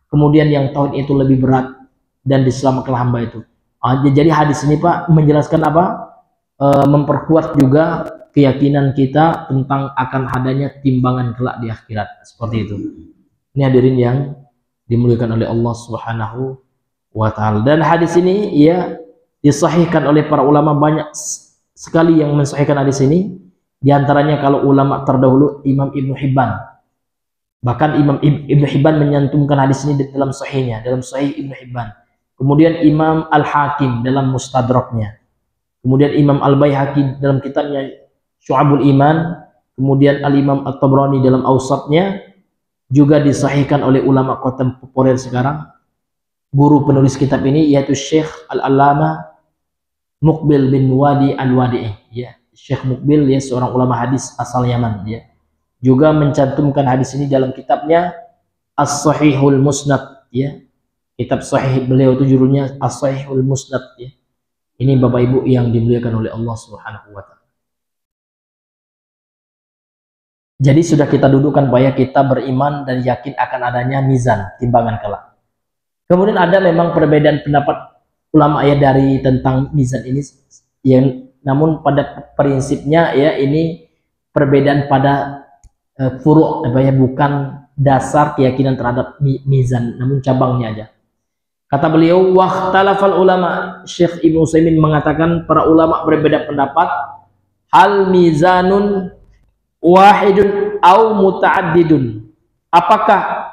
Kemudian yang tauhid itu lebih berat dan diselamatkan hamba itu. Jadi hadis ini Pak menjelaskan apa? Memperkuat juga keyakinan kita tentang akan adanya timbangan kelak di akhirat. Seperti itu. Ini hadirin yang dimuliakan oleh Allah Subhanahu wa ta'ala. Dan hadis ini ya disahihkan oleh para ulama, banyak sekali yang mensahihkan hadis ini. Di antaranya kalau ulama terdahulu Imam Ibnu Hibban. Bahkan Imam Ibnu Hibban menyantumkan hadis ini dalam sahihnya, dalam sahih Ibnu Hibban. Kemudian Imam Al-Hakim dalam Mustadraknya. Kemudian Imam Al-Baihaqi dalam kitabnya Syu'abul Iman. Kemudian Al-Imam At-Tabrani dalam Awsatnya. Juga disahihkan oleh ulama kontemporer sekarang. Guru penulis kitab ini yaitu Syekh Al-Allamah Muqbil bin Wadi Al-Wadi'i ya. Syekh Muqbil ya, seorang ulama hadis asal Yaman ya. Juga mencantumkan hadis ini dalam kitabnya As-Sahihul Musnad ya. Kitab sahih beliau itu judulnya As-Sahihul Musnad ya. Ini Bapak Ibu yang dimuliakan oleh Allah Subhanahu wa taala. Jadi sudah kita dudukkan bahwa kita beriman dan yakin akan adanya mizan, timbangan kelak. Kemudian ada memang perbedaan pendapat ulama ya dari tentang mizan ini, yang namun pada prinsipnya ya ini perbedaan pada furu' ya, bukan dasar keyakinan terhadap mizan, namun cabangnya aja. Kata beliau, wahtalafal ulama, Syekh Ibnu Utsaimin mengatakan para ulama berbeda pendapat, hal mizanun wahidun au muta'addidun. Apakah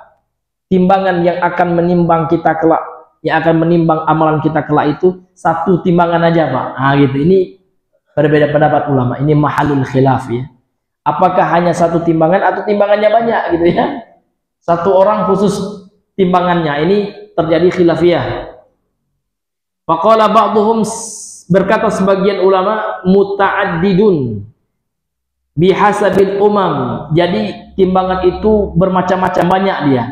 timbangan yang akan menimbang kita kelak, yang akan menimbang amalan kita kelak itu satu timbangan aja Pak? Nah gitu, ini berbeda pendapat ulama. Ini mahalul khilaf ya. Apakah hanya satu timbangan atau timbangannya banyak gitu ya? Satu orang khusus timbangannya. Ini terjadi khilafiyah. Faqala ba'dhum, berkata sebagian ulama, muta'addidun bihasabil umam. Jadi timbangan itu bermacam-macam, banyak dia.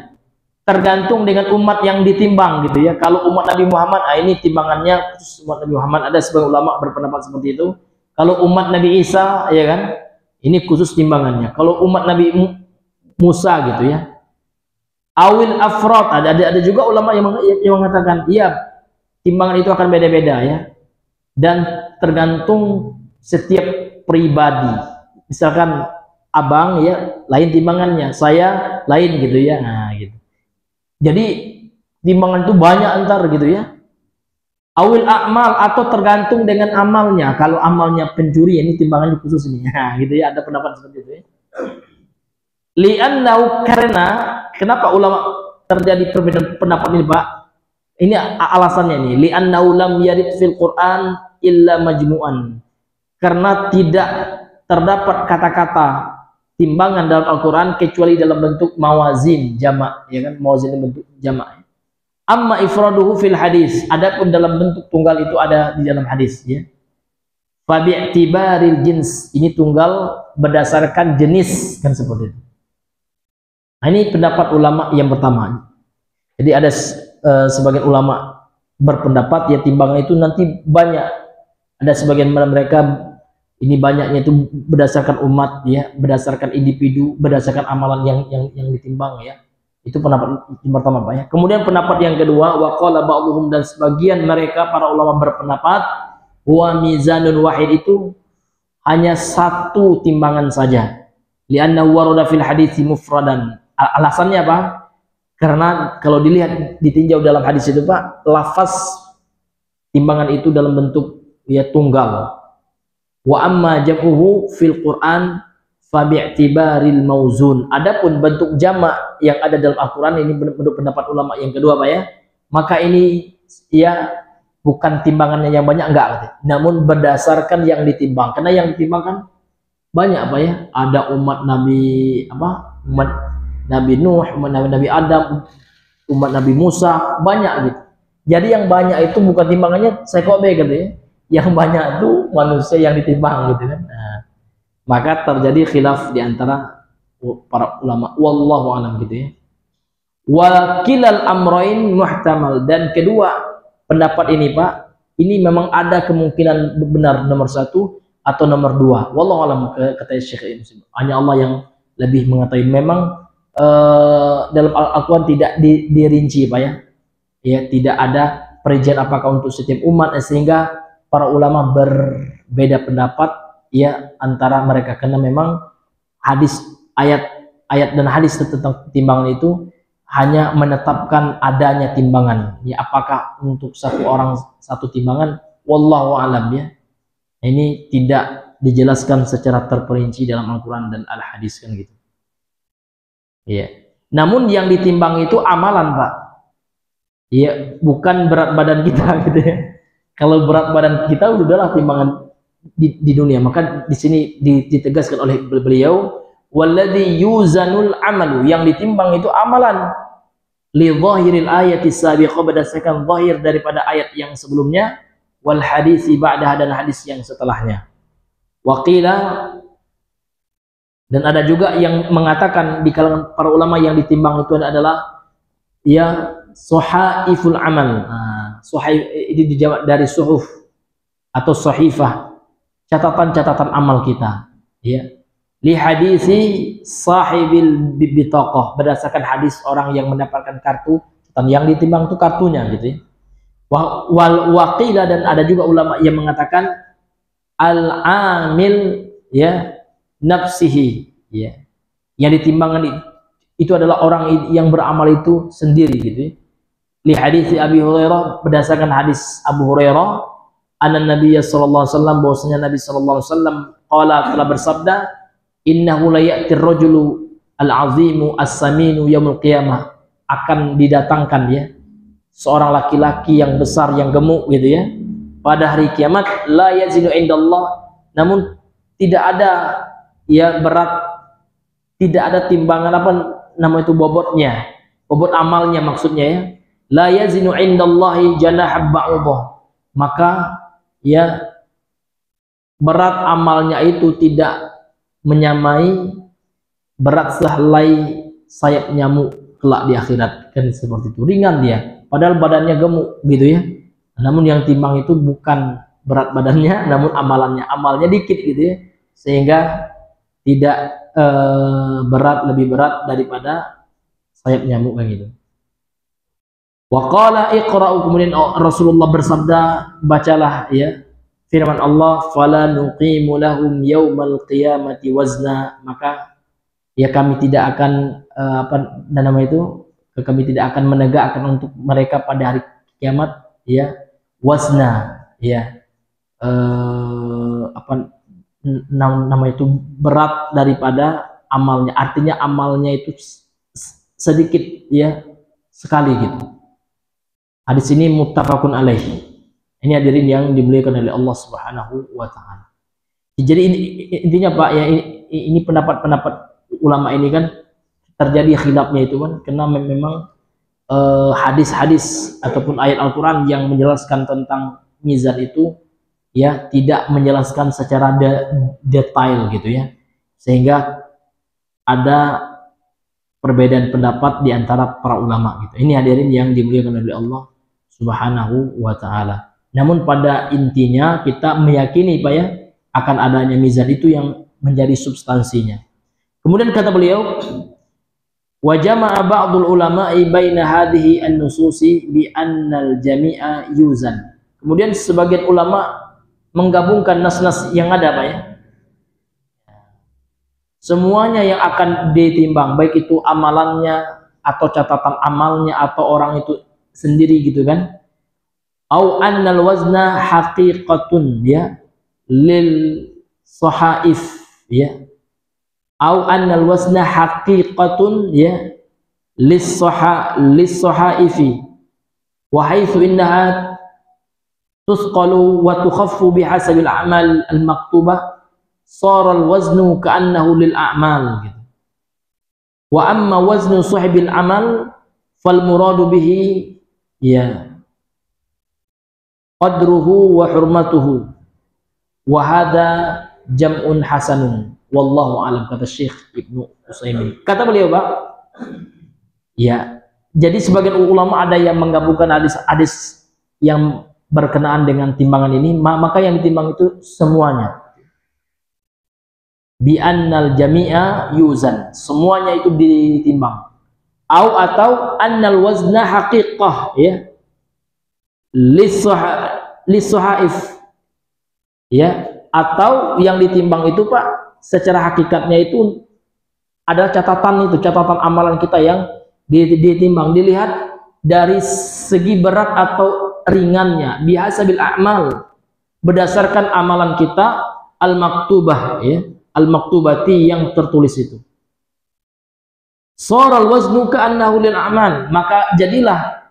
Tergantung dengan umat yang ditimbang gitu ya. Kalau umat Nabi Muhammad, ini timbangannya khusus umat Nabi Muhammad. Ada sebagian ulama berpendapat seperti itu. Kalau umat Nabi Isa ya kan, ini khusus timbangannya. Kalau umat Nabi Musa gitu ya. Awil afrod, ada juga ulama yang mengatakan iya, timbangan itu akan beda-beda ya. Dan tergantung setiap pribadi. Misalkan abang ya lain timbangannya, saya lain gitu ya. Nah, gitu. Jadi timbangan itu banyak antar gitu ya. Awil akmal atau tergantung dengan amalnya. Kalau amalnya pencuri ini timbangannya khusus ini. Nah, gitu ya, ada pendapat seperti itu ya. Li'annahu, karena kenapa ulama terjadi perbedaan pendapat ini, Pak? Ini alasannya nih. Li'annahu lam yarid fil Qur'an illa majmu'an. Karena tidak terdapat kata-kata timbangan dalam Al-Qur'an kecuali dalam bentuk mawazin jamak, ya kan? Mawazin dalam bentuk jamak. Amma ifraduhu fil hadis. Adapun dalam bentuk tunggal itu ada di dalam hadis, ya. Fa bi'tibaril jins. Ini tunggal berdasarkan jenis, kan seperti itu. Nah, ini pendapat ulama yang pertama. Jadi ada sebagian ulama berpendapat ya timbangan itu nanti banyak. Ada sebagian mereka ini banyaknya itu berdasarkan umat ya, berdasarkan individu, berdasarkan amalan yang ditimbang ya. Itu pendapat yang pertama, Pak ya. Kemudian pendapat yang kedua, waqala ba'dhum, dan sebagian mereka para ulama berpendapat wa mizanun wahid, itu hanya satu timbangan saja. Li'anna warada fil hadits mufradan. Alasannya apa? Karena kalau dilihat ditinjau dalam hadis itu, Pak, lafaz timbangan itu dalam bentuk ya tunggal. Wa amma jam'uhu fil Qur'an fa bi'tibaril mauzun. Adapun bentuk jamak yang ada dalam Al-Qur'an ini menurut pendapat ulama yang kedua, Pak ya, maka ini ya bukan timbangannya yang banyak, enggak, namun berdasarkan yang ditimbang. Karena yang ditimbang kan banyak, Pak ya. Ada umat Nabi umat Nabi Nuh, umat Nabi Adam, umat Nabi Musa, banyak gitu. Jadi yang banyak itu bukan timbangannya sekobe gitu ya. Yang banyak itu manusia yang ditimbang gitu kan. Nah, maka terjadi khilaf di antara para ulama. Wallahu a'lam gitu ya. Wa kilal amrain muhtamal, dan kedua pendapat ini, Pak, ini memang ada kemungkinan benar nomor satu atau nomor dua. Wallahu a'lam, kata Syekh Muslim. Hanya Allah yang lebih mengetahui. Memang dalam Al-Quran tidak dirinci, Pak ya. Ya, tidak ada perincian apakah untuk setiap umat, sehingga para ulama berbeda pendapat ya antara mereka, karena memang hadis, ayat dan hadis tentang timbangan itu hanya menetapkan adanya timbangan. Ya, apakah untuk satu orang satu timbangan, wallahu a'lam ya. Ini tidak dijelaskan secara terperinci dalam Al-Quran dan Al-Hadis kan gitu. Ya. Namun yang ditimbang itu amalan, Pak. Ya, bukan berat badan kita gitu ya. Kalau berat badan kita udahlah timbangan di dunia, maka di sini ditegaskan oleh beliau, walladzi yuzanul amalu, yang ditimbang itu amalan, li dhahiril ayati sabiqah, berdasarkan zahir daripada ayat yang sebelumnya, wal hadisi ba'daha, dan hadis yang setelahnya. Waqila, dan ada juga yang mengatakan di kalangan para ulama yang ditimbang itu adalah ya suhaiful amal. Suhaif ini dijawab dari suhuf atau sahifah, catatan-catatan amal kita ya. Li hadisi sahibil bitaqah, berdasarkan hadis orang yang mendapatkan kartu, dan yang ditimbang itu kartunya gitu ya. Wal waqila, dan ada juga ulama yang mengatakan al amil ya nafsihi ya, yang ditimbangan itu adalah orang yang beramal itu sendiri gitu ya. Li hadis Abi Hurairah, berdasarkan hadis Abu Hurairah, anna Nabiy sallallahu alaihi wasallam, bahwasanya Nabi sallallahu alaihi wasallam qala, telah bersabda, innahu la ya'ti ar-rajulu al-'azimu as-saminu yaumul qiyamah, akan didatangkan ya seorang laki-laki yang besar, yang gemuk gitu ya, pada hari kiamat, la yazinu indallah, namun tidak ada ya berat, tidak ada timbangan nama itu bobotnya, bobot amalnya maksudnya ya. La yazinu indallahi janah ba'udah, maka ya berat amalnya itu tidak menyamai berat sehelai sayap nyamuk kelak di akhirat, kan seperti itu. Ringan dia, padahal badannya gemuk gitu ya. Namun yang timbang itu bukan berat badannya, namun amalannya, amalnya dikit gitu ya, sehingga tidak lebih berat daripada sayap nyamuk kan gitu. Wa qala iqra'u, kemudian Rasulullah bersabda, bacalah ya firman Allah, fala nuqimu lahum yaumal qiyamati wazna, maka ya kami tidak akan kami tidak akan menegakkan untuk mereka pada hari kiamat ya wazna, ya berat daripada amalnya, artinya amalnya itu sedikit ya sekali gitu. Hadis ini muttafaqun alaih. Ini hadirin yang dimuliakan oleh Allah Subhanahu wa taala. Jadi intinya Pak ya, ini pendapat-pendapat ulama ini kan terjadi khilafnya itu kan karena memang hadis-hadis ataupun ayat Al-Qur'an yang menjelaskan tentang mizan itu ya tidak menjelaskan secara detail gitu ya. Sehingga ada perbedaan pendapat di antara para ulama gitu. Ini hadirin yang dimuliakan oleh Allah Subhanahu wa taala. Namun pada intinya kita meyakini Pak ya akan adanya mizan itu yang menjadi substansinya. Kemudian kata beliau, wa jama'a ba'dul ulama'i baina hadhihi an-nususi bi annal jami'a yuzan. Kemudian sebagian ulama menggabungkan nas-nas yang ada Pak ya. Semuanya yang akan ditimbang, baik itu amalannya atau catatan amalnya atau orang itu sendiri gitu kan. Au annal wazna haqiqatun ya lil sahaif ya. Au annal wazna haqiqatun ya lis sahaifi wa haitsu innaha tusqalu wa tukhaffu bihasabil a'mal al maktubah sara al waznu ka'annahu lil a'mal gitu. Wa amma waznu sahibil amal fal muradu bihi ya qadruhu wa hurmatuhu wa hadha jam'un hasanun wallahu alam, kata Syekh Ibnu Utsaimin. Kata beliau Pak ya, jadi sebagian ulama ada yang menggabungkan hadis-hadis yang berkenaan dengan timbangan ini, maka yang ditimbang itu semuanya bi annal jami'a yuzan, semuanya itu ditimbang. Atau annal wazna haqiqah ya lis-sahaif ya, atau yang ditimbang itu Pak secara hakikatnya itu adalah catatan amalan kita yang ditimbang, dilihat dari segi berat atau ringannya bihasabil a'mal, berdasarkan amalan kita al-maktubah ya, al-maktubati yang tertulis itu. Sharal waznu ka'annahu lil a'mal, maka jadilah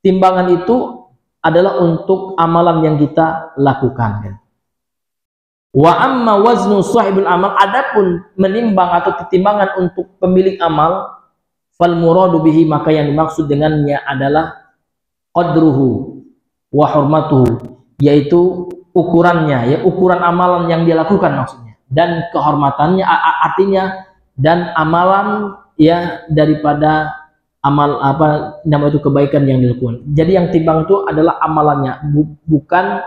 timbangan itu adalah untuk amalan yang kita lakukan kan. Wa amma waznu sahibul amal, adapun menimbang atau timbangan untuk pemilik amal, fal muradu bihi, maka yang dimaksud dengannya adalah qadruhu wa hurmatuhu, yaitu ukurannya ya, ukuran amalan yang dia lakukan maksudnya, dan kehormatannya artinya, dan amalan ya daripada amal itu kebaikan yang dilakukan. Jadi yang timbang itu adalah amalannya, bukan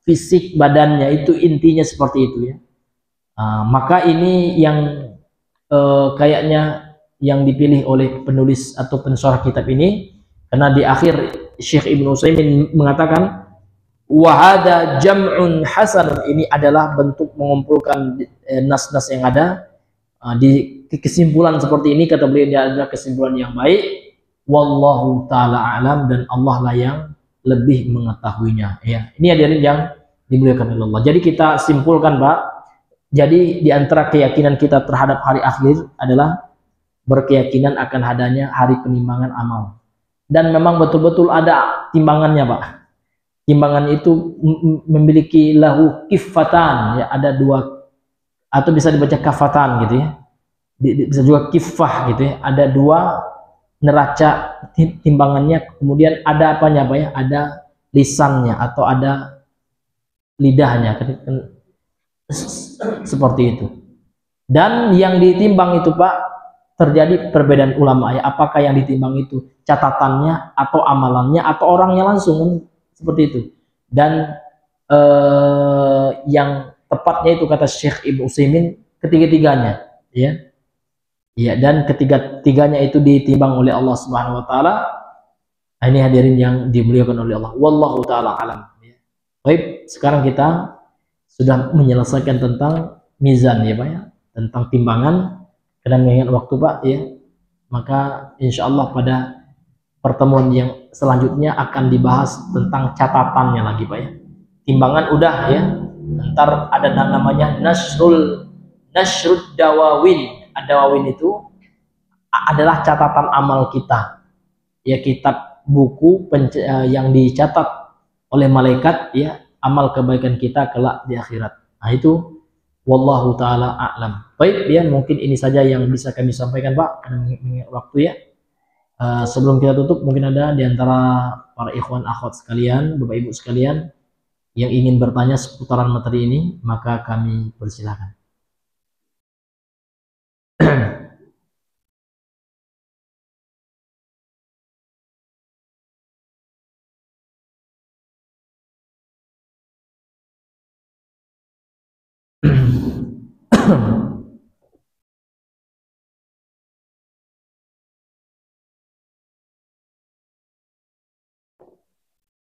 fisik badannya, itu intinya seperti itu ya. Maka ini yang kayaknya yang dipilih oleh penulis atau pensyarah kitab ini, karena di akhir Syekh Ibnu Utsaimin mengatakan wa hadza jam'un hasan, ini adalah bentuk mengumpulkan nas-nas yang ada. Di kesimpulan seperti ini kata beliau, ini adalah kesimpulan yang baik, wallahu taala alam, dan Allah lah yang lebih mengetahuinya ya. Ini hadirin yang dimuliakan oleh Allah. Jadi kita simpulkan Pak, jadi di antara keyakinan kita terhadap hari akhir adalah berkeyakinan akan adanya hari penimbangan amal, dan memang betul-betul ada timbangannya Pak. Timbangan itu memiliki lahu kiffatan ya, ada dua, atau bisa dibaca kafatan gitu ya, bisa juga kiffah gitu ya, ada dua neraca timbangannya, kemudian ada apanya Pak ya, ada lisannya atau ada lidahnya seperti itu. Dan yang ditimbang itu Pak, terjadi perbedaan ulama ya, apakah yang ditimbang itu catatannya atau amalannya atau orangnya langsung, seperti itu. Dan yang tepatnya itu kata Syekh Ibnu Utsaimin ketiga-tiganya ya. Ya, dan ketiga-tiganya itu ditimbang oleh Allah Subhanahu wa taala. Ini hadirin yang dimuliakan oleh Allah. Wallahu taala alam. Baik, sekarang kita sudah menyelesaikan tentang mizan ya Pak ya, tentang timbangan. Karena mengingat waktu Pak ya, maka insya Allah pada pertemuan yang selanjutnya akan dibahas tentang catatannya lagi Pak ya. Timbangan udah ya, ntar ada namanya nasrud dawawin. Dawawin itu adalah catatan amal kita ya, kitab buku yang dicatat oleh malaikat ya, amal kebaikan kita kelak di akhirat. Nah itu wallahu taala a'lam. Baik ya, mungkin ini saja yang bisa kami sampaikan Pak karena mengingat waktu ya. Sebelum kita tutup, mungkin ada di antara para ikhwan akhwat sekalian, Bapak Ibu sekalian yang ingin bertanya seputaran materi ini, maka kami persilakan.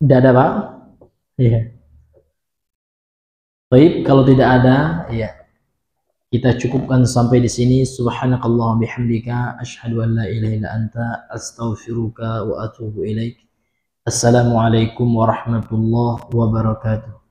Tidak ada Pak? Iya. Baik, kalau tidak ada, ya kita cukupkan sampai di sini. Subhanakallah bihamdika asyhadu an la ilaha illa anta astaghfiruka wa atubu ilaik. Assalamualaikum warahmatullahi wabarakatuh.